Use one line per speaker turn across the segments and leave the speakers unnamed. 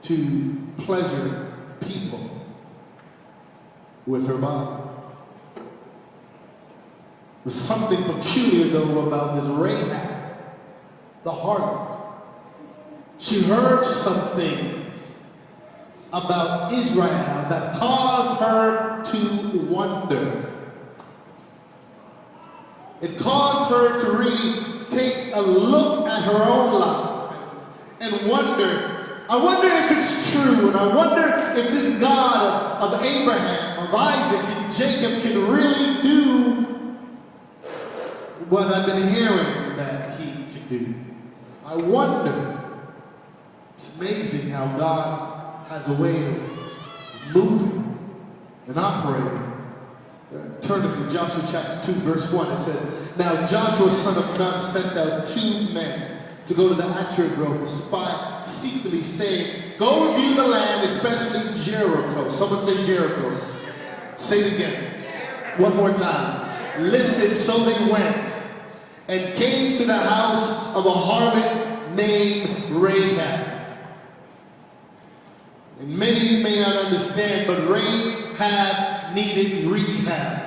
to pleasure people with her body. There's something peculiar, though, about this Rahab, the harlot. She heard some things about Israel that caused her to wonder. It caused her to really take a look at her own life and wonder, I wonder if it's true, and I wonder if this God of Abraham, of Isaac, and Jacob can really do what I've been hearing that he can do. I wonder. It's amazing how God has a way of moving and operating. Turn with me, Joshua chapter 2, verse 1. It said, Now Joshua, son of Nun, sent out 2 men to go to the Asherah grove to spy secretly, saying, Go review the land, especially Jericho. Someone say Jericho. Say it again. One more time. Listen, so they went and came to the house of a harlot named Rahab. And many may not understand, but Rahab needed rehab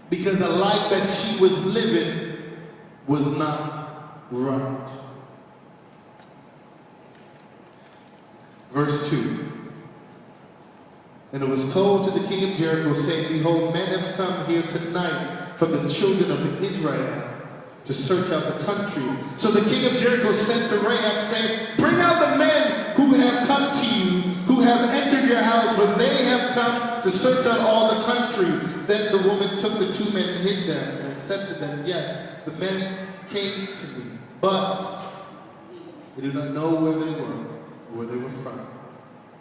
because the life that she was living was not right. Verse 2. And it was told to the king of Jericho, saying, Behold, men have come here tonight from the children of Israel to search out the country. So the king of Jericho sent to Rahab, saying, Bring out the men who have come to you, who have entered your house, for they have come to search out all the country. Then the woman took the 2 men and hid them, and said to them, Yes, the men came to me, but I do not know where they were or where they were from.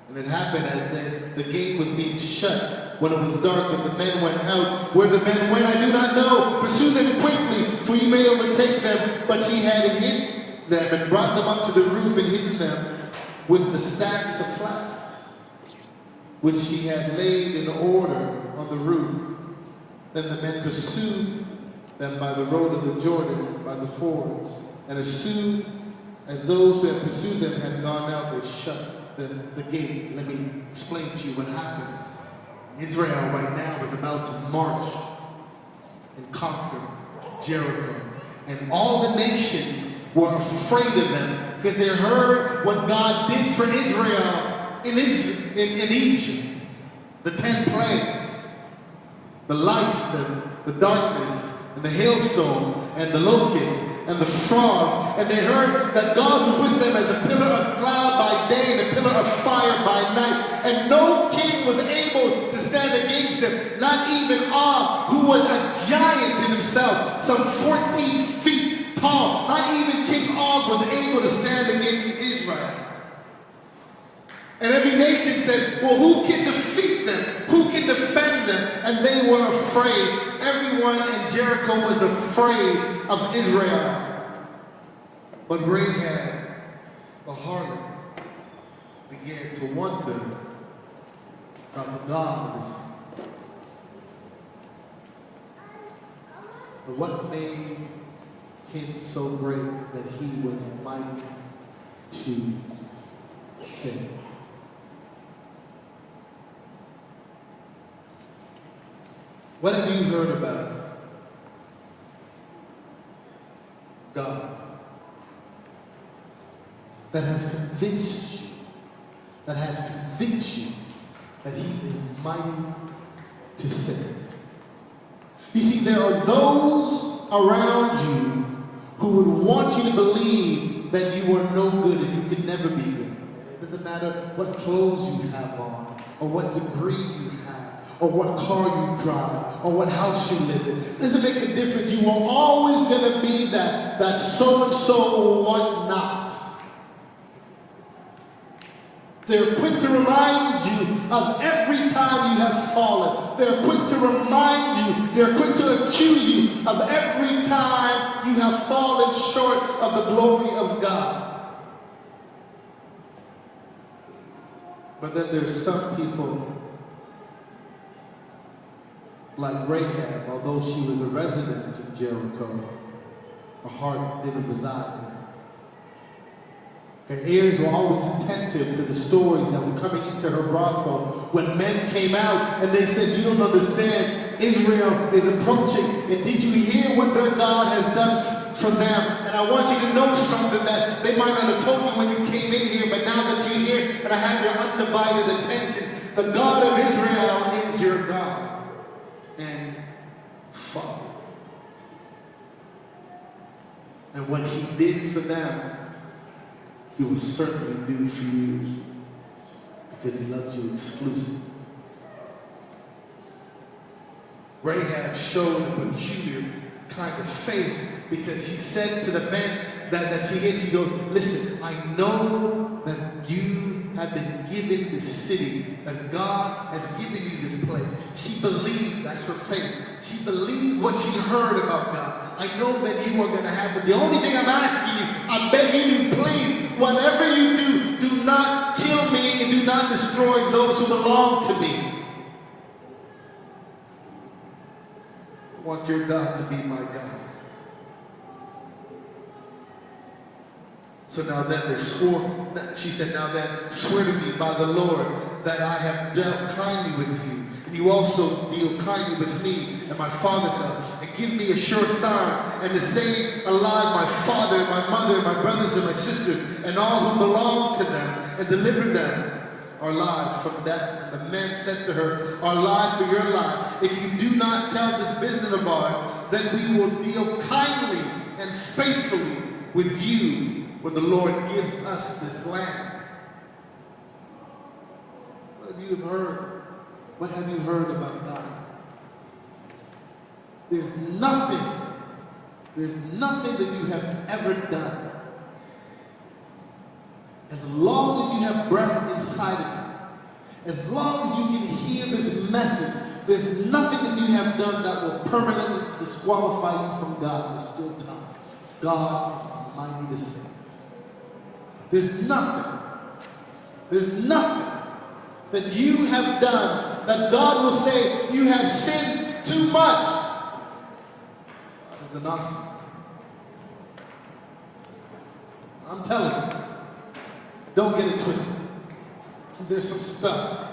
And it happened as the gate was being shut, when it was dark, that the men went out. Where the men went, I do not know. Pursue them quickly, for you may overtake them. But she had hid them and brought them up to the roof and hidden them with the stacks of flax, which she had laid in order on the roof. Then the men pursued them by the road of the Jordan, by the fords. And as soon as those who had pursued them had gone out, they shut the gate. Let me explain to you what happened. Israel right now is about to march and conquer Jericho. And all the nations were afraid of them because they heard what God did for Israel in Egypt. The 10 plagues, the lice and the darkness and the hailstone and the locusts and the frogs, and they heard that God was with them as a pillar of cloud by day and a pillar of fire by night, and no king was able to stand against them, not even Og, who was a giant in himself, some 14 feet tall. Not even King Og was able to stand against Israel. And every nation said, well, who can defeat them? Who can defend them? And they were afraid. Everyone in Jericho was afraid of Israel. But Rahab, the harlot, began to wonder about the God of Israel. But what made him so great that he was mighty to save? What have you heard about God that has convinced you, that he is mighty to save? You see, there are those around you who would want you to believe that you are no good and you could never be good. It doesn't matter what clothes you have on, or what degree you have, or what car you drive, or what house you live in. It doesn't make a difference. You are always going to be that so-and-so or whatnot. They're quick to remind you of every time you have fallen. They're quick to remind you, they're quick to accuse you of every time you have fallen short of the glory of God. But then there's some people like Rahab, although she was a resident in Jericho, her heart didn't reside there. Her ears were always attentive to the stories that were coming into her brothel when men came out and they said, you don't understand, Israel is approaching, and did you hear what their God has done for them? And I want you to know something that they might not have told you when you came in here, but now that you're here and I have your undivided attention, the God of Israel is your God and Father. And what he did for them, he will certainly do for you, because he loves you exclusively. Rahab showed a peculiar kind of faith, because he said to the man that she hits, he goes, listen, I know that you have been given this city, that God has given you this place. She believed, that's her faith. She believed what she heard about God. I know that you are going to have it. The only thing I'm asking you, I beg you to please, whatever you do, do not kill me and do not destroy those who belong to me. I want your God to be my God. So now then they swore, she said, now then swear to me by the Lord that I have dealt kindly with you, and you also deal kindly with me and my father's house, and give me a sure sign, and to save alive my father, and my mother, and my brothers, and my sisters, and all who belong to them, and deliver them our lives from death. And the men said to her, our life for your lives. If you do not tell this business of ours, then we will deal kindly and faithfully with you when the Lord gives us this land. What have you heard? What have you heard about God? There's nothing that you have ever done. As long as you have breath inside of you, as long as you can hear this message, there's nothing that you have done that will permanently disqualify you from God. There's still time. God is mighty to save. There's nothing that you have done that God will say, you have sinned too much. God is an awesome. I'm telling you, don't get it twisted. There's some stuff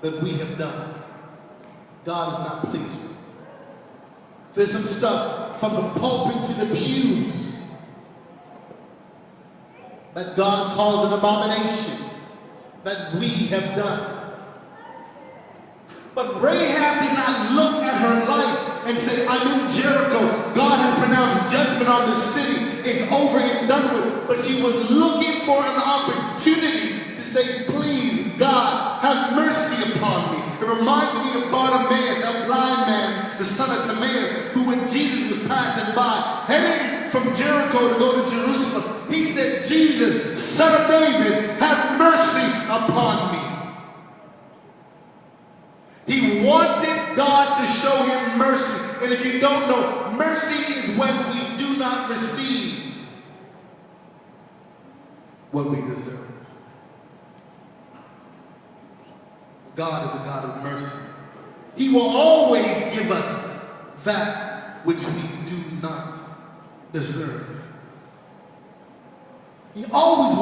that we have done God is not pleased with. There's some stuff from the pulpit to the pews that God calls an abomination that we have done. But Rahab did not look at her life and say, I'm in Jericho. God has pronounced judgment on this city. It's over and done with. But she was looking for an opportunity to say, please, God, have mercy upon me. It reminds me of Bartimaeus, that blind man, the son of Timaeus, who when Jesus was passing by, heading from Jericho to go to Jerusalem, he said, Jesus, son of David, have mercy upon me. He wanted God to show him mercy. And if you don't know, mercy is when we do not receive what we deserve. God is a God of mercy. He will always give us that which we do not deserve. He always